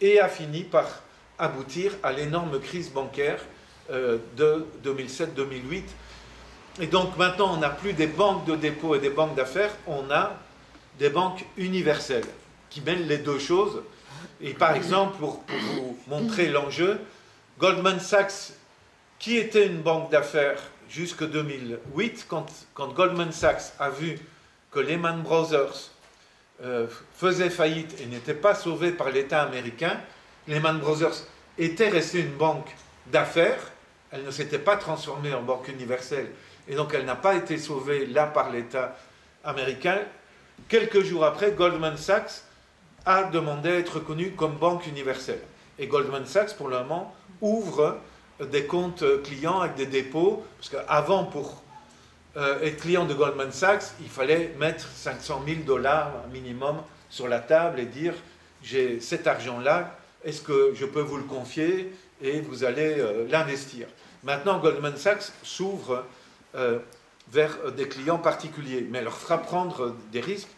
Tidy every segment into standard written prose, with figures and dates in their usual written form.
et a fini par aboutir à l'énorme crise bancaire de 2007-2008. Et donc maintenant, on n'a plus des banques de dépôt et des banques d'affaires, on a des banques universelles qui mêlent les deux choses. Et par exemple, pour vous montrer l'enjeu, Goldman Sachs, qui était une banque d'affaires jusqu'en 2008, quand Goldman Sachs a vu que Lehman Brothers faisait faillite et n'était pas sauvé par l'État américain, Lehman Brothers était restée une banque d'affaires, elle ne s'était pas transformée en banque universelle, et donc elle n'a pas été sauvée là par l'État américain. Quelques jours après, Goldman Sachs a demandé à être reconnu comme banque universelle. Et Goldman Sachs, pour le moment, ouvre des comptes clients avec des dépôts, parce qu'avant, pour être client de Goldman Sachs, il fallait mettre 500 000 $ minimum sur la table et dire « j'ai cet argent-là, est-ce que je peux vous le confier et vous allez l'investir ». Maintenant, Goldman Sachs s'ouvre vers des clients particuliers, mais elle leur fera prendre des risques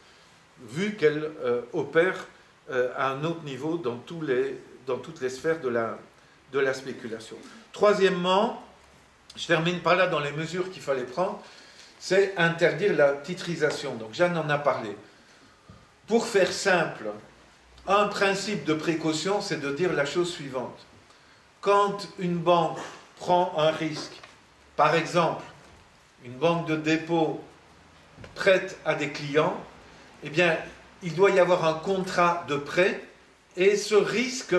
vu qu'elle opère à un autre niveau dans toutes les sphères de la spéculation. Troisièmement, je termine par là dans les mesures qu'il fallait prendre, c'est interdire la titrisation. Donc Jeanne en a parlé. Pour faire simple, un principe de précaution, c'est de dire la chose suivante. Quand une banque prend un risque, par exemple, une banque de dépôt prête à des clients, eh bien, il doit y avoir un contrat de prêt et ce risque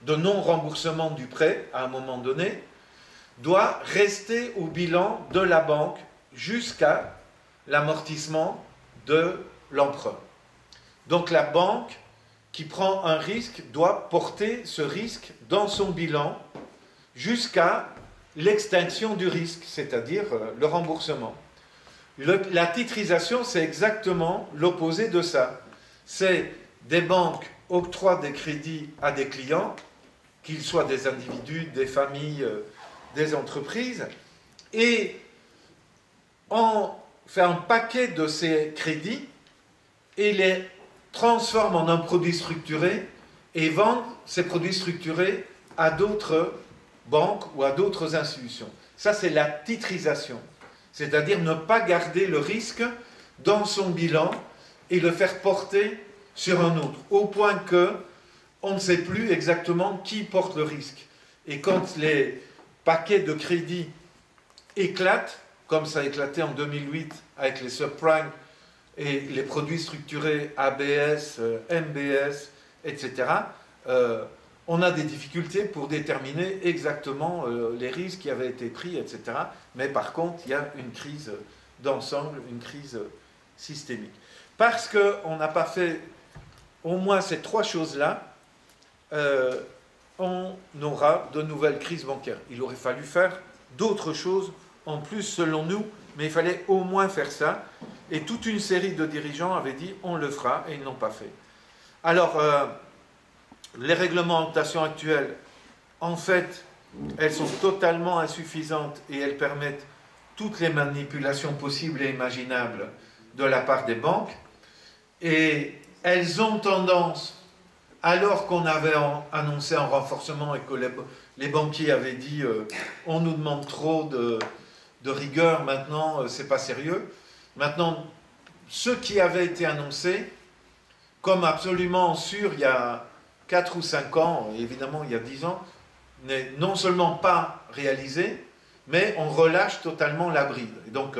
de non-remboursement du prêt, à un moment donné, doit rester au bilan de la banque jusqu'à l'amortissement de l'emprunt. Donc la banque qui prend un risque doit porter ce risque dans son bilan jusqu'à l'extinction du risque, c'est-à-dire le remboursement. La titrisation, c'est exactement l'opposé de ça. C'est des banques octroient des crédits à des clients, qu'ils soient des individus, des familles, des entreprises, et on fait un paquet de ces crédits et les transforme en un produit structuré et vend ces produits structurés à d'autres banques ou à d'autres institutions. Ça, c'est la titrisation. C'est-à-dire ne pas garder le risque dans son bilan et le faire porter sur un autre, au point que on ne sait plus exactement qui porte le risque. Et quand les paquets de crédit éclatent, comme ça a éclaté en 2008 avec les subprimes et les produits structurés ABS, MBS, etc., on a des difficultés pour déterminer exactement les risques qui avaient été pris, etc. Mais par contre, il y a une crise d'ensemble, une crise systémique. Parce qu'on n'a pas fait au moins ces trois choses-là, on aura de nouvelles crises bancaires. Il aurait fallu faire d'autres choses en plus, selon nous, mais il fallait au moins faire ça. Et toute une série de dirigeants avaient dit on le fera, et ils ne l'ont pas fait. Alors, les réglementations actuelles, en fait, elles sont totalement insuffisantes et elles permettent toutes les manipulations possibles et imaginables de la part des banques. Et elles ont tendance, alors qu'on avait annoncé un renforcement et que les banquiers avaient dit on nous demande trop de rigueur maintenant, c'est pas sérieux. Maintenant, ce qui avait été annoncé, comme absolument sûr il y a 4 ou 5 ans, évidemment il y a 10 ans, n'est non seulement pas réalisé, mais on relâche totalement la bride. Et donc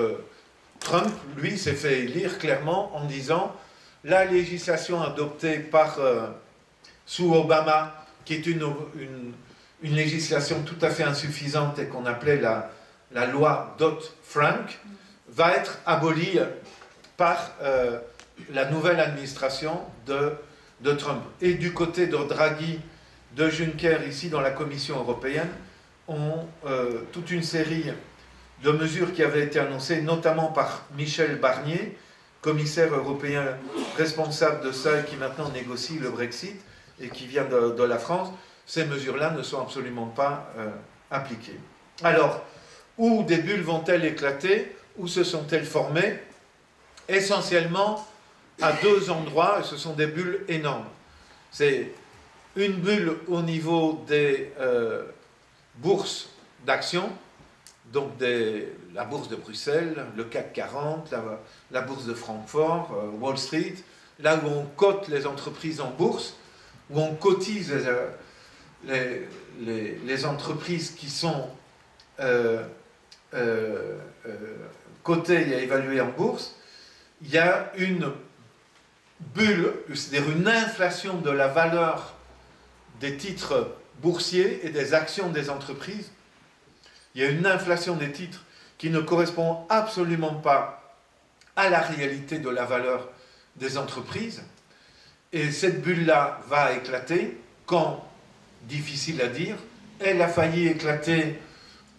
Trump, lui, s'est fait élire clairement en disant la législation adoptée sous Obama, qui est une législation tout à fait insuffisante et qu'on appelait la loi Dodd-Frank, va être abolie par la nouvelle administration de Trump. Et du côté de Draghi, de Juncker, ici dans la Commission européenne, ont toute une série de mesures qui avaient été annoncées, notamment par Michel Barnier, commissaire européen responsable de ça et qui maintenant négocie le Brexit et qui vient de la France. Ces mesures-là ne sont absolument pas appliquées. Alors, où des bulles vont-elles éclater? Où se sont-elles formées? Essentiellement à 2 endroits, et ce sont des bulles énormes. C'est une bulle au niveau des bourses d'actions, donc la bourse de Bruxelles, le CAC 40, la bourse de Francfort, Wall Street, là où on cote les entreprises en bourse, où on cotise les entreprises qui sont cotées et évaluées en bourse. Il y a une bulle, c'est-à-dire une inflation de la valeur des titres boursiers et des actions des entreprises. Il y a une inflation des titres qui ne correspond absolument pas à la réalité de la valeur des entreprises. Et cette bulle-là va éclater quand, difficile à dire, elle a failli éclater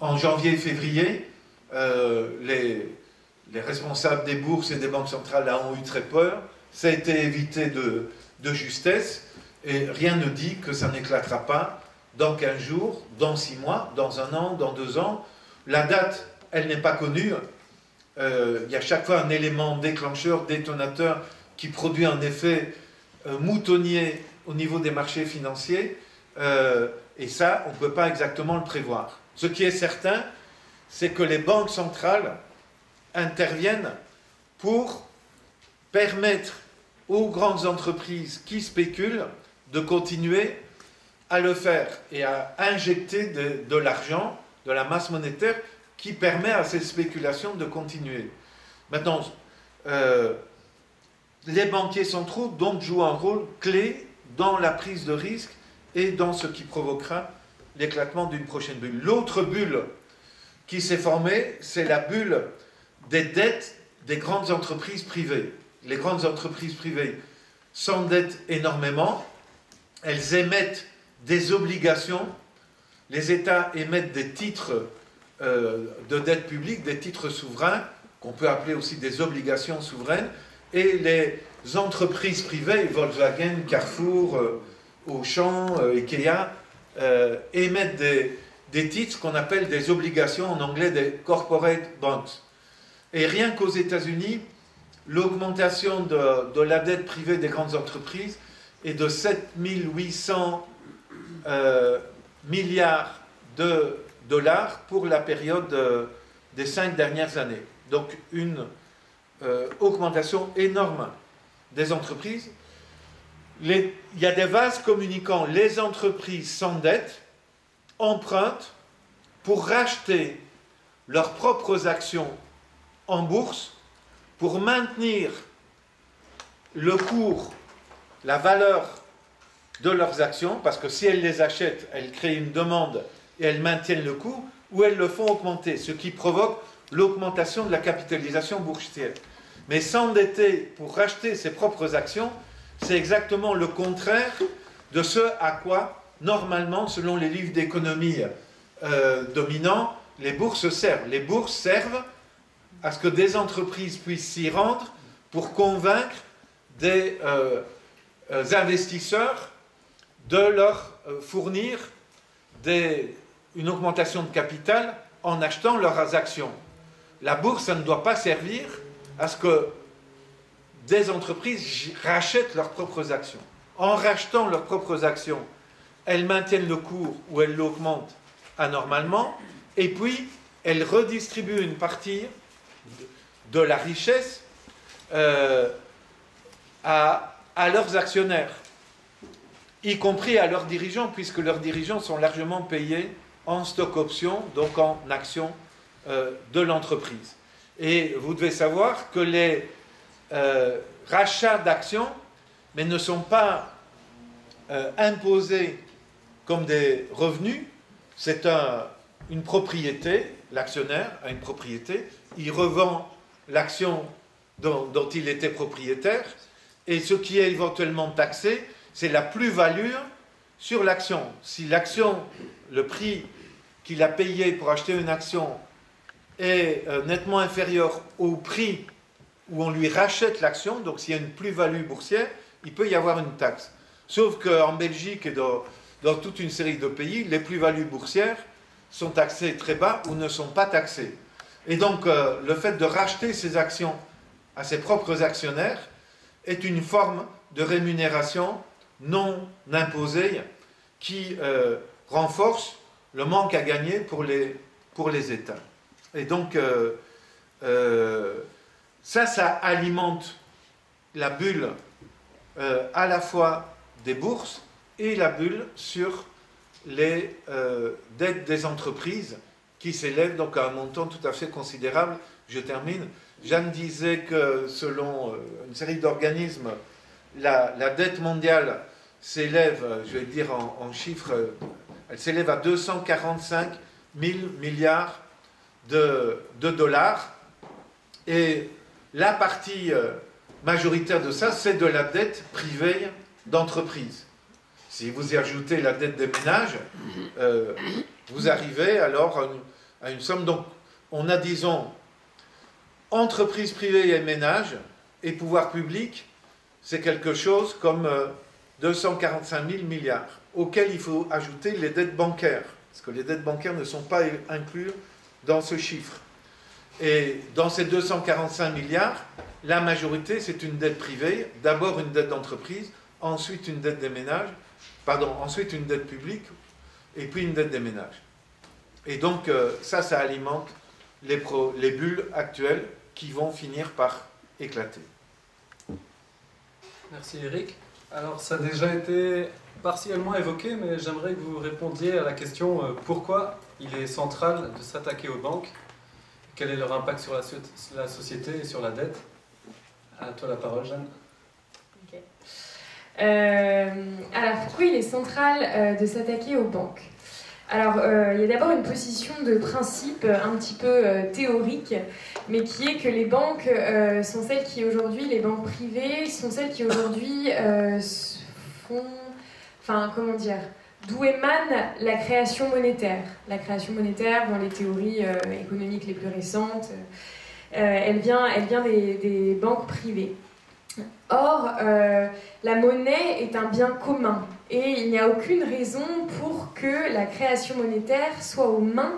en janvier-février. Les responsables des bourses et des banques centrales ont eu très peur. Ça a été évité de justesse. Et rien ne dit que ça n'éclatera pas dans 15 jours, dans 6 mois, dans 1 an, dans 2 ans. La date, elle n'est pas connue. Il y a chaque fois un élément déclencheur, détonateur, qui produit un effet moutonnier au niveau des marchés financiers. Et ça, on ne peut pas exactement le prévoir. Ce qui est certain, c'est que les banques centrales interviennent pour permettre aux grandes entreprises qui spéculent de continuer à le faire et à injecter de l'argent, de la masse monétaire qui permet à ces spéculations de continuer. Maintenant, les banquiers centraux donc jouent un rôle clé dans la prise de risque et dans ce qui provoquera l'éclatement d'une prochaine bulle. L'autre bulle qui s'est formée, c'est la bulle des dettes des grandes entreprises privées. Les grandes entreprises privées s'endettent énormément, elles émettent des obligations, les États émettent des titres de dette publique, des titres souverains, qu'on peut appeler aussi des obligations souveraines, et les entreprises privées, Volkswagen, Carrefour, Auchan, Ikea, émettent des titres qu'on appelle des obligations, en anglais des corporate bonds. Et rien qu'aux États-Unis, l'augmentation de la dette privée des grandes entreprises est de 7 800 milliards de dollars pour la période des 5 dernières années. Donc une augmentation énorme des entreprises. Il y a des vases communicants. Les entreprises s'endettent, empruntent pour racheter leurs propres actions en bourse, pour maintenir le cours, la valeur de leurs actions, parce que si elles les achètent, elles créent une demande et elles maintiennent le coût, ou elles le font augmenter, ce qui provoque l'augmentation de la capitalisation boursière. Mais s'endetter pour racheter ses propres actions, c'est exactement le contraire de ce à quoi, normalement, selon les livres d'économie dominants, les bourses servent. Les bourses servent à ce que des entreprises puissent s'y rendre pour convaincre des investisseurs de leur fournir une augmentation de capital en achetant leurs actions. La bourse, ça ne doit pas servir à ce que des entreprises rachètent leurs propres actions. En rachetant leurs propres actions, elles maintiennent le cours ou elles l'augmentent anormalement, et puis elles redistribuent une partie de la richesse à leurs actionnaires, y compris à leurs dirigeants, puisque leurs dirigeants sont largement payés en stock options, donc en actions de l'entreprise. Et vous devez savoir que les rachats d'actions mais ne sont pas imposés comme des revenus. C'est une propriété, l'actionnaire a une propriété, il revend l'action dont il était propriétaire, et ce qui est éventuellement taxé, c'est la plus-value sur l'action. Si l'action, le prix qu'il a payé pour acheter une action est nettement inférieur au prix où on lui rachète l'action, donc s'il y a une plus-value boursière, il peut y avoir une taxe. Sauf qu'en Belgique et dans toute une série de pays, les plus-values boursières sont taxées très bas ou ne sont pas taxées. Et donc, le fait de racheter ses actions à ses propres actionnaires est une forme de rémunération non imposée qui renforce le manque à gagner pour les États. Et donc, ça alimente la bulle à la fois des bourses et la bulle sur les dettes des entreprises qui s'élèvent donc à un montant tout à fait considérable. Je termine. Jeanne disait que selon une série d'organismes, la dette mondiale s'élève, je vais dire en chiffres, elle s'élève à 245 000 milliards de dollars. Et la partie majoritaire de ça, c'est de la dette privée d'entreprise. Si vous y ajoutez la dette des ménages, vous arrivez alors à une somme. Donc, on a, disons, entreprises privées et ménages et pouvoir public, c'est quelque chose comme 245 000 milliards, auxquels il faut ajouter les dettes bancaires, parce que les dettes bancaires ne sont pas incluses dans ce chiffre. Et dans ces 245 milliards, la majorité, c'est une dette privée, d'abord une dette d'entreprise, ensuite une dette des ménages, ensuite une dette publique, et puis une dette des ménages. Et donc, ça alimente les bulles actuelles qui vont finir par éclater. Merci Eric. Alors, ça a déjà été partiellement évoqué, mais j'aimerais que vous répondiez à la question pourquoi il est central de s'attaquer aux banques. Quel est leur impact sur la société et sur la dette? À toi la parole, Jeanne. Okay. Alors, pourquoi il est central de s'attaquer aux banques? Alors, il y a d'abord une position de principe un petit peu théorique, mais qui est que les banques sont celles qui aujourd'hui, les banques privées, sont celles qui aujourd'hui font... Enfin, comment dire, d'où émane la création monétaire. La création monétaire, dans les théories économiques les plus récentes, elle vient des banques privées. Or, la monnaie est un bien commun et il n'y a aucune raison pour que la création monétaire soit aux mains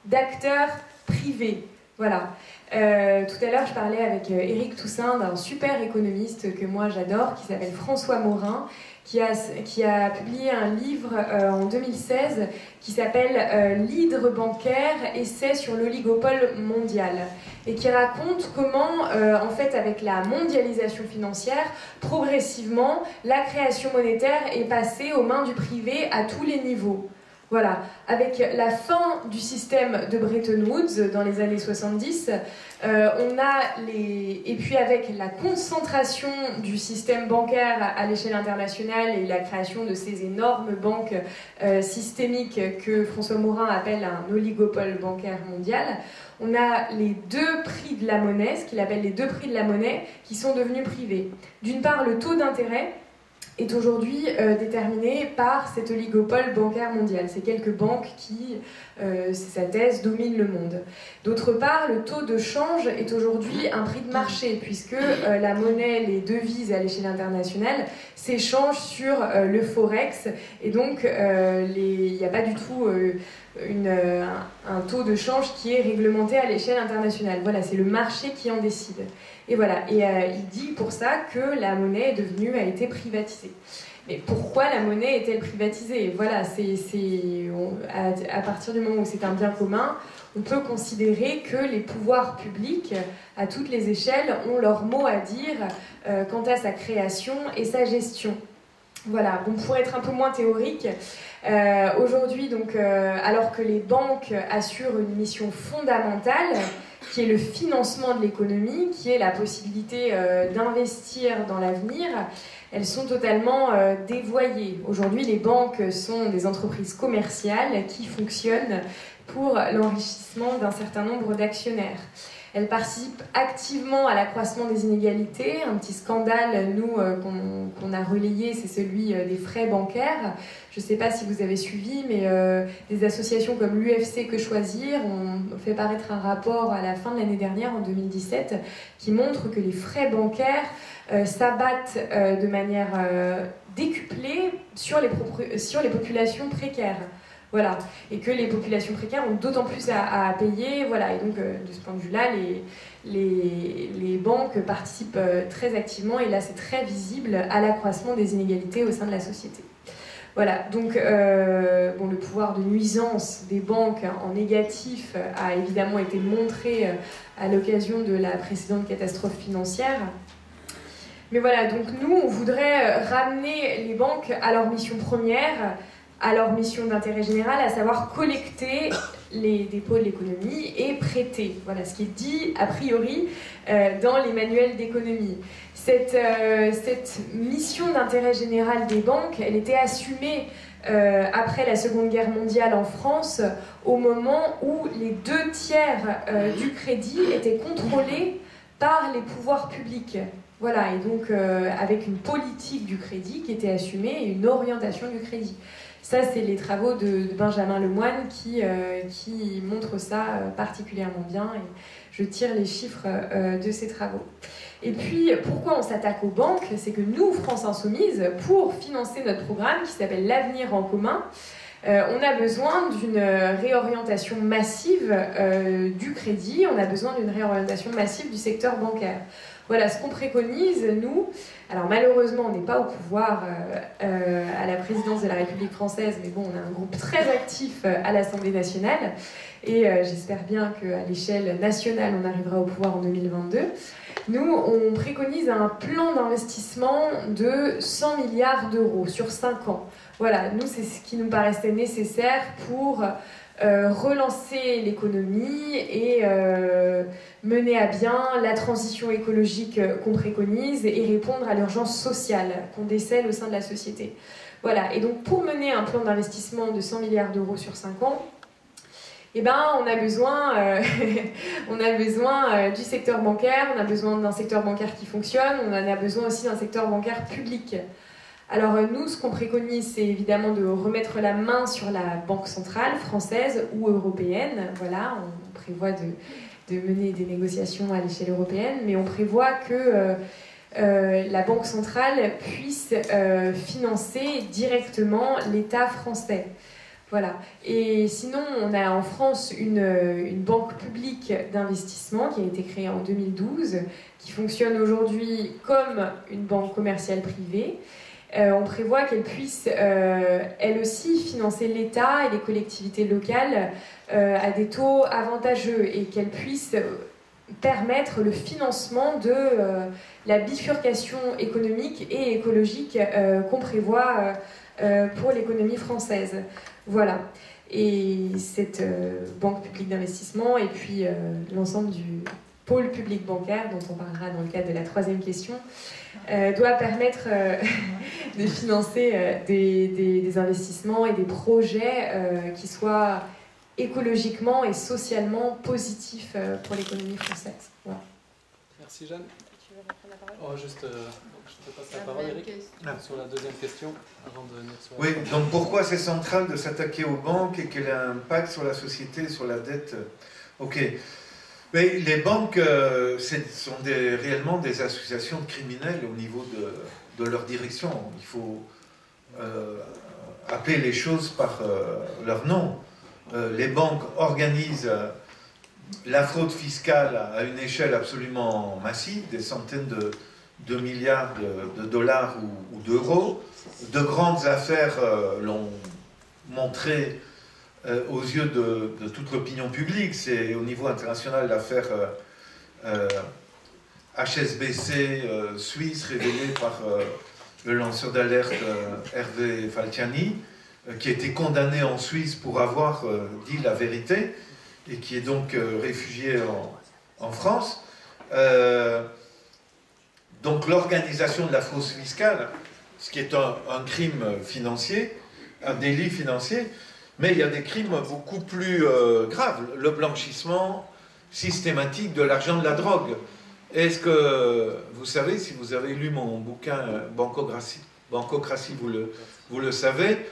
d'acteurs privés. Voilà. Tout à l'heure, je parlais avec Éric Toussaint d'un super économiste que moi j'adore, qui s'appelle François Morin, qui a publié un livre en 2016 qui s'appelle « L'hydre bancaire, essai sur l'oligopole mondial » et qui raconte comment, en fait, avec la mondialisation financière, progressivement, la création monétaire est passée aux mains du privé à tous les niveaux. Voilà, avec la fin du système de Bretton Woods dans les années 70, et puis avec la concentration du système bancaire à l'échelle internationale et la création de ces énormes banques systémiques que François Morin appelle un oligopole bancaire mondial, on a les deux prix de la monnaie, ce qu'il appelle les deux prix de la monnaie, qui sont devenus privés. D'une part, le taux d'intérêt est aujourd'hui déterminé par cet oligopole bancaire mondial. C'est quelques banques qui, c'est sa thèse, dominent le monde. D'autre part, le taux de change est aujourd'hui un prix de marché, puisque la monnaie, les devises à l'échelle internationale s'échangent sur le forex, et donc il n'y a pas du tout un taux de change qui est réglementé à l'échelle internationale. Voilà, c'est le marché qui en décide. Et voilà, il dit pour ça que la monnaie a été privatisée. Mais pourquoi la monnaie est-elle privatisée? Voilà, à partir du moment où c'est un bien commun, on peut considérer que les pouvoirs publics, à toutes les échelles, ont leur mot à dire quant à sa création et sa gestion. Voilà, bon, pour être un peu moins théorique, aujourd'hui, donc, alors que les banques assurent une mission fondamentale, qui est le financement de l'économie, qui est la possibilité d'investir dans l'avenir, elles sont totalement dévoyées. Aujourd'hui, les banques sont des entreprises commerciales qui fonctionnent pour l'enrichissement d'un certain nombre d'actionnaires. Elles participent activement à l'accroissement des inégalités. Un petit scandale, nous, qu'on a relayé, c'est celui des frais bancaires. Je ne sais pas si vous avez suivi, mais des associations comme l'UFC Que Choisir ont fait paraître un rapport à la fin de l'année dernière, en 2017, qui montre que les frais bancaires s'abattent de manière décuplée sur les populations précaires. Voilà, et que les populations précaires ont d'autant plus à payer, voilà, et donc de ce point de vue-là, les banques participent très activement, et là c'est très visible, à l'accroissement des inégalités au sein de la société. Voilà, donc bon, le pouvoir de nuisance des banques en négatif a évidemment été montré à l'occasion de la précédente catastrophe financière. Mais voilà, donc nous, on voudrait ramener les banques à leur mission première, à leur mission d'intérêt général, à savoir collecter les dépôts de l'économie et prêter. Voilà ce qui est dit, a priori, dans les manuels d'économie. Cette mission d'intérêt général des banques, elle était assumée après la Seconde Guerre mondiale en France, au moment où les 2/3 du crédit étaient contrôlés par les pouvoirs publics. Voilà, et donc avec une politique du crédit qui était assumée et une orientation du crédit. Ça, c'est les travaux de Benjamin Lemoine qui montrent ça particulièrement bien, et je tire les chiffres de ces travaux. Et puis, pourquoi on s'attaque aux banques? C'est que nous, France Insoumise, pour financer notre programme qui s'appelle l'Avenir en commun, on a besoin d'une réorientation massive du crédit, on a besoin d'une réorientation massive du secteur bancaire. Voilà ce qu'on préconise, nous. Alors malheureusement, on n'est pas au pouvoir à la présidence de la République française, mais bon, on a un groupe très actif à l'Assemblée nationale, et j'espère bien qu'à l'échelle nationale, on arrivera au pouvoir en 2022. Nous, on préconise un plan d'investissement de 100 milliards d'euros sur 5 ans. Voilà, nous, c'est ce qui nous paraissait nécessaire pour relancer l'économie et mener à bien la transition écologique qu'on préconise et répondre à l'urgence sociale qu'on décèle au sein de la société. Voilà, et donc pour mener un plan d'investissement de 100 milliards d'euros sur 5 ans, eh ben, on a besoin du secteur bancaire, on a besoin d'un secteur bancaire qui fonctionne, on en a besoin aussi d'un secteur bancaire public. Alors nous, ce qu'on préconise, c'est évidemment de remettre la main sur la Banque centrale française ou européenne. Voilà, on prévoit de mener des négociations à l'échelle européenne, mais on prévoit que la Banque centrale puisse financer directement l'État français. Voilà. Et sinon, on a en France une banque publique d'investissement qui a été créée en 2012, qui fonctionne aujourd'hui comme une banque commerciale privée. On prévoit qu'elle puisse, elle aussi, financer l'État et les collectivités locales à des taux avantageux, et qu'elle puisse permettre le financement de la bifurcation économique et écologique qu'on prévoit pour l'économie française. Voilà. Et cette banque publique d'investissement, et puis l'ensemble du pôle public bancaire, dont on parlera dans le cadre de la 3e question, doit permettre de financer des investissements et des projets qui soient écologiquement et socialement positifs pour l'économie française. Voilà. Merci Jeanne. Tu veux reprendre la parole ? Oh, juste, je te passe la parole, Eric, sur la 2e question, avant de venir sur la... Oui, donc pourquoi c'est central de s'attaquer aux banques et quel impact sur la société, sur la dette? Ok. Mais les banques sont réellement des associations criminelles au niveau de leur direction. Il faut appeler les choses par leur nom. Les banques organisent la fraude fiscale à une échelle absolument massive, des centaines de milliards de dollars ou d'euros. De grandes affaires l'ont montré aux yeux de toute l'opinion publique. C'est au niveau international l'affaire HSBC suisse, révélée par le lanceur d'alerte Hervé Falciani, qui a été condamné en Suisse pour avoir dit la vérité, et qui est donc réfugié en France. Donc l'organisation de la fraude fiscale, ce qui est un crime financier, un délit financier, mais il y a des crimes beaucoup plus graves. Le blanchissement systématique de l'argent de la drogue. Est-ce que vous savez, si vous avez lu mon bouquin Bancocratie, vous le savez,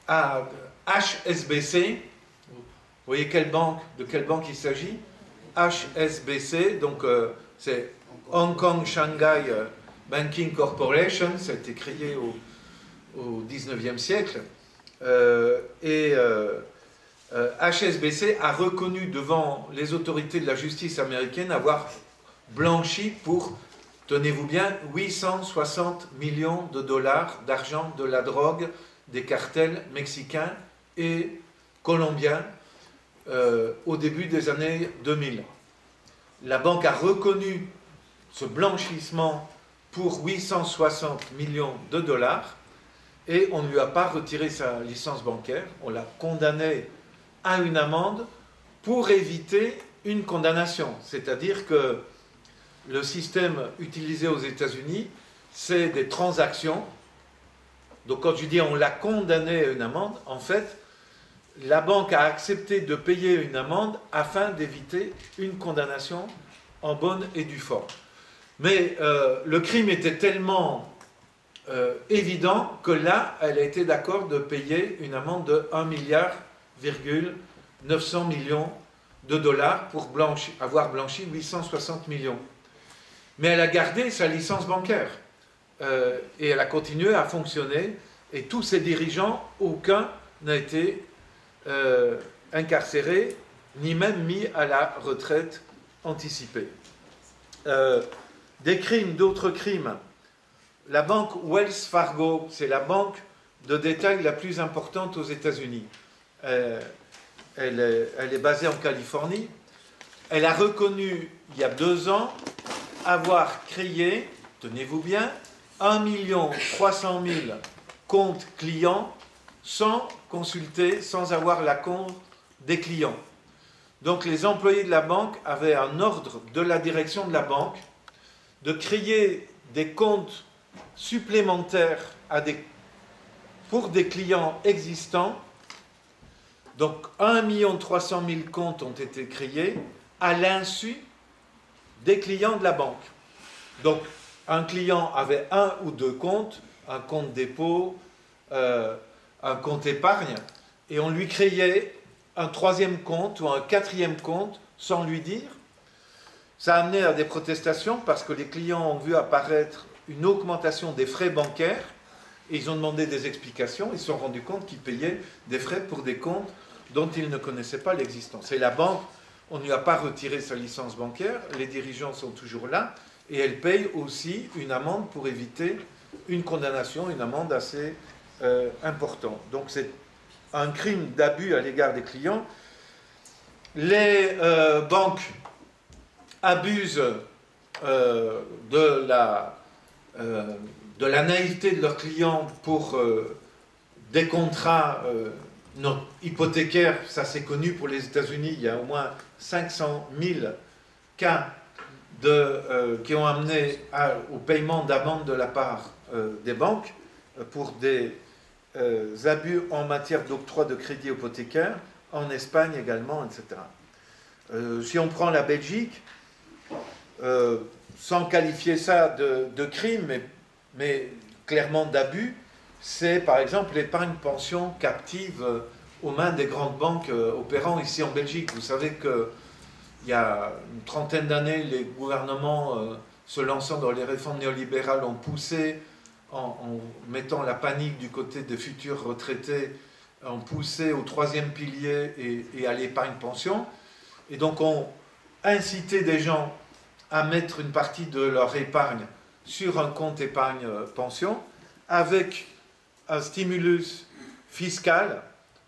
à HSBC, vous voyez de quelle banque il s'agit? HSBC, donc c'est Hong Kong Shanghai Banking Corporation, ça a été créé au 19e siècle. HSBC a reconnu devant les autorités de la justice américaine avoir blanchi pour, tenez-vous bien, 860 millions de dollars d'argent de la drogue des cartels mexicains et colombiens au début des années 2000. La banque a reconnu ce blanchissement pour 860 millions de dollars et on ne lui a pas retiré sa licence bancaire, on l'a condamné à une amende pour éviter une condamnation. C'est-à-dire que le système utilisé aux États-Unis, c'est des transactions. Donc quand je dis on l'a condamné à une amende, en fait, la banque a accepté de payer une amende afin d'éviter une condamnation en bonne et due forme. Mais le crime était tellement évident que là, elle a été d'accord de payer une amende de 1,9 milliard de dollars pour avoir blanchi 860 millions. Mais elle a gardé sa licence bancaire et elle a continué à fonctionner et tous ses dirigeants, aucun n'a été incarcéré ni même mis à la retraite anticipée. Des crimes, d'autres crimes. La banque Wells Fargo, c'est la banque de détail la plus importante aux États-Unis. Elle est basée en Californie. Elle a reconnu, il y a 2 ans, avoir créé, tenez-vous bien, 1 300 000 comptes clients sans consulter, sans avoir l'accord des clients. Donc les employés de la banque avaient un ordre de la direction de la banque de créer des comptes supplémentaires pour des clients existants. Donc 1 300 000 comptes ont été créés à l'insu des clients de la banque. Donc un client avait 1 ou 2 comptes, un compte dépôt, un compte épargne, et on lui créait un 3e compte ou un 4e compte sans lui dire. Ça a amené à des protestations parce que les clients ont vu apparaître une augmentation des frais bancaires et ils ont demandé des explications. Ils se sont rendus compte qu'ils payaient des frais pour des comptes dont ils ne connaissaient pas l'existence. Et la banque, on ne lui a pas retiré sa licence bancaire, les dirigeants sont toujours là et elle paye aussi une amende pour éviter une condamnation, une amende assez importante. Donc c'est un crime d'abus à l'égard des clients. Les banques abusent de la naïveté de leurs clients pour des contrats hypothécaires. Ça c'est connu pour les États-Unis. Il y a au moins 500 000 cas qui ont amené au paiement d'amendes de la part des banques pour des abus en matière d'octroi de crédit hypothécaire, en Espagne également, etc. Si on prend la Belgique, sans qualifier ça de crime, mais clairement d'abus, c'est par exemple l'épargne-pension captive aux mains des grandes banques opérant ici en Belgique. Vous savez qu'il y a une trentaine d'années, les gouvernements se lançant dans les réformes néolibérales ont poussé, en mettant la panique du côté des futurs retraités, ont poussé au 3e pilier et à l'épargne-pension, et donc ont incité des gens à mettre une partie de leur épargne sur un compte épargne-pension avec un stimulus fiscal,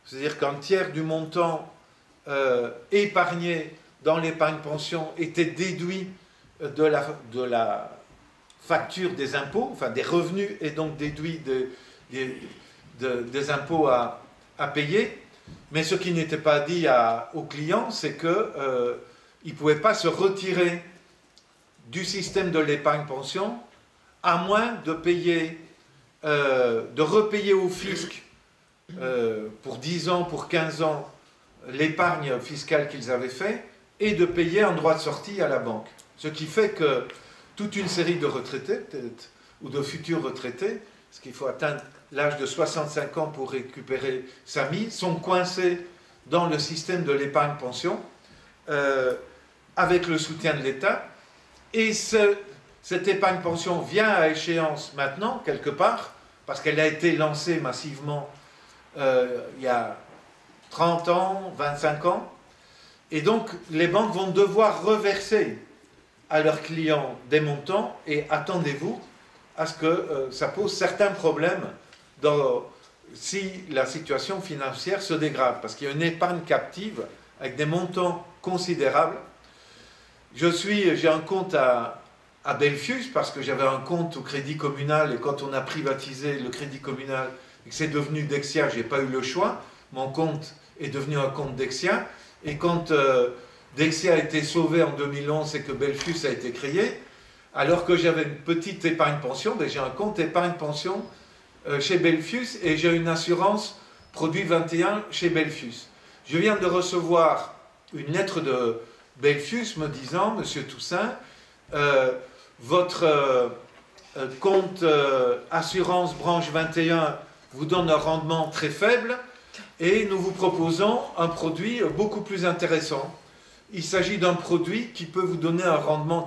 c'est-à-dire qu'un tiers du montant épargné dans l'épargne-pension était déduit de la facture des impôts, enfin des revenus, et donc déduit des impôts à payer. Mais ce qui n'était pas dit aux clients, c'est qu'ils ne pouvaient pas se retirer du système de l'épargne-pension à moins de repayer au fisc pour 10 ans, pour 15 ans, l'épargne fiscale qu'ils avaient fait et de payer un droit de sortie à la banque. Ce qui fait que toute une série de retraités, peut-être, ou de futurs retraités, parce qu'il faut atteindre l'âge de 65 ans pour récupérer sa mise, sont coincés dans le système de l'épargne-pension avec le soutien de l'État. Et cette épargne-pension vient à échéance maintenant, quelque part, parce qu'elle a été lancée massivement il y a 30 ans, 25 ans. Et donc, les banques vont devoir reverser à leurs clients des montants et attendez-vous à ce que ça pose certains problèmes si la situation financière se dégrade. Parce qu'il y a une épargne captive avec des montants considérables. J'ai un compte à Belfius parce que j'avais un compte au Crédit Communal et quand on a privatisé le Crédit Communal et que c'est devenu Dexia, je n'ai pas eu le choix. Mon compte est devenu un compte Dexia. Et quand Dexia a été sauvé en 2011 et que Belfius a été créé, alors que j'avais une petite épargne pension, ben j'ai un compte épargne pension chez Belfius et j'ai une assurance produit 21 chez Belfius. Je viens de recevoir une lettre de Belfius me disant, Monsieur Toussaint, votre compte assurance branche 21 vous donne un rendement très faible et nous vous proposons un produit beaucoup plus intéressant. Il s'agit d'un produit qui peut vous donner un rendement,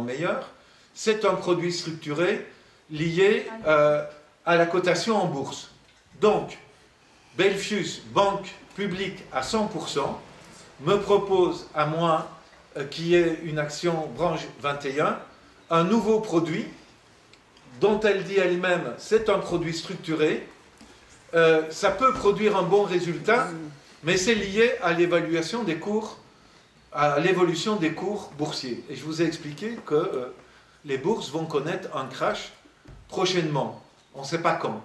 meilleur. C'est un produit structuré lié à la cotation en bourse. Donc, Belfius, banque publique à 100%, me propose à moi, qui est une action branche 21, un nouveau produit dont elle dit elle-même c'est un produit structuré. Ça peut produire un bon résultat, mais c'est lié à l'évaluation des cours, à l'évolution des cours boursiers. Et je vous ai expliqué que les bourses vont connaître un crash prochainement. On ne sait pas quand.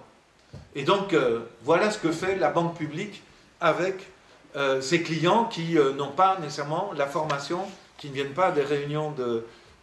Et donc, voilà ce que fait la banque publique avec ses clients qui n'ont pas nécessairement la formation, qui ne viennent pas des réunions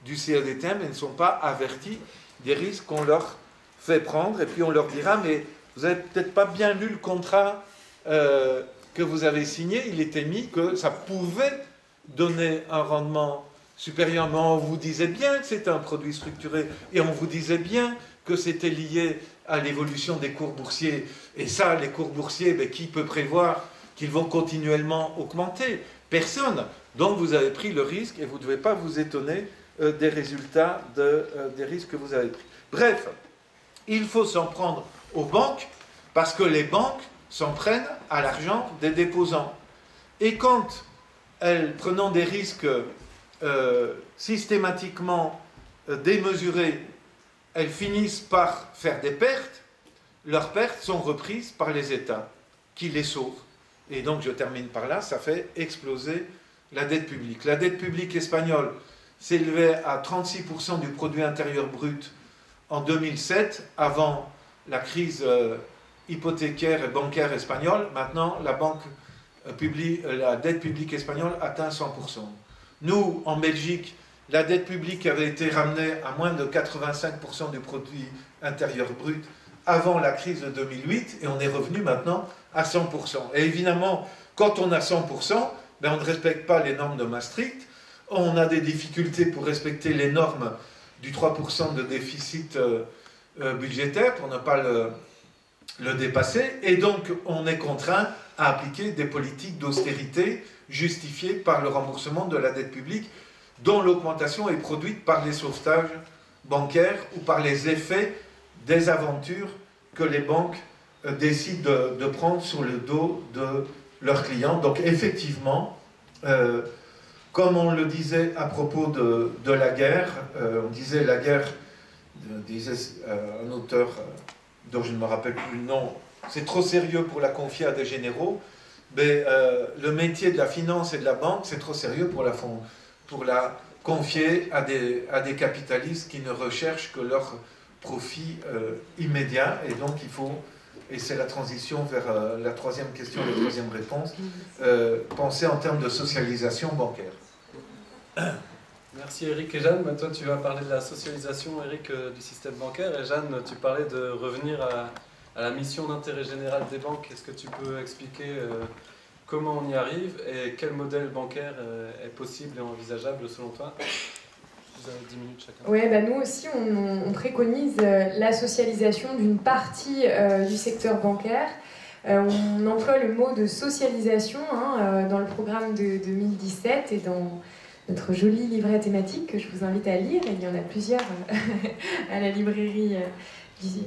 du CEDTM et ne sont pas avertis des risques qu'on leur fait prendre. Et puis on leur dira, mais vous n'avez peut-être pas bien lu le contrat que vous avez signé, il était mis que ça pouvait donner un rendement supérieur, mais on vous disait bien que c'était un produit structuré, et on vous disait bien que c'était lié à l'évolution des cours boursiers. Et ça, les cours boursiers, ben, qui peut prévoir qu'ils vont continuellement augmenter? Personne. Donc vous avez pris le risque, et vous ne devez pas vous étonner des résultats des risques que vous avez pris. Bref, il faut s'en prendre aux banques, parce que les banques s'en prennent à l'argent des déposants. Et quand elles, prenant des risques systématiquement démesurés, elles finissent par faire des pertes, leurs pertes sont reprises par les États, qui les sauvent. Et donc, je termine par là, ça fait exploser la dette publique. La dette publique espagnole s'élevait à 36% du produit intérieur brut en 2007, avant la crise hypothécaire et bancaire espagnole. Maintenant, la dette publique espagnole atteint 100%. Nous, en Belgique, la dette publique avait été ramenée à moins de 85% du produit intérieur brut avant la crise de 2008, et on est revenu maintenant à 100%. Et évidemment, quand on a 100%, ben on ne respecte pas les normes de Maastricht, on a des difficultés pour respecter les normes du 3% de déficit budgétaire pour ne pas le dépasser, et donc on est contraint à appliquer des politiques d'austérité justifiées par le remboursement de la dette publique, dont l'augmentation est produite par les sauvetages bancaires ou par les effets des aventures que les banques décident de prendre sur le dos de leurs clients. Donc effectivement, comme on le disait à propos de la guerre, on disait la guerre, disait un auteur dont je ne me rappelle plus le nom, c'est trop sérieux pour la confier à des généraux, mais le métier de la finance et de la banque, c'est trop sérieux pour la confier à des capitalistes qui ne recherchent que leur profit immédiat. Et donc il faut, et c'est la transition vers la troisième question, la troisième réponse, penser en termes de socialisation bancaire. Merci Eric et Jeanne. Toi tu vas parler de la socialisation, Eric, du système bancaire, et Jeanne, tu parlais de revenir à la mission d'intérêt général des banques. Est-ce que tu peux expliquer comment on y arrive et quel modèle bancaire est possible et envisageable selon toi? Vous avez 10 minutes chacun. Oui, bah nous aussi, on préconise la socialisation d'une partie du secteur bancaire. On emploie le mot de socialisation dans le programme de 2017 et dans notre joli livret thématique que je vous invite à lire. Il y en a plusieurs à la librairie ici.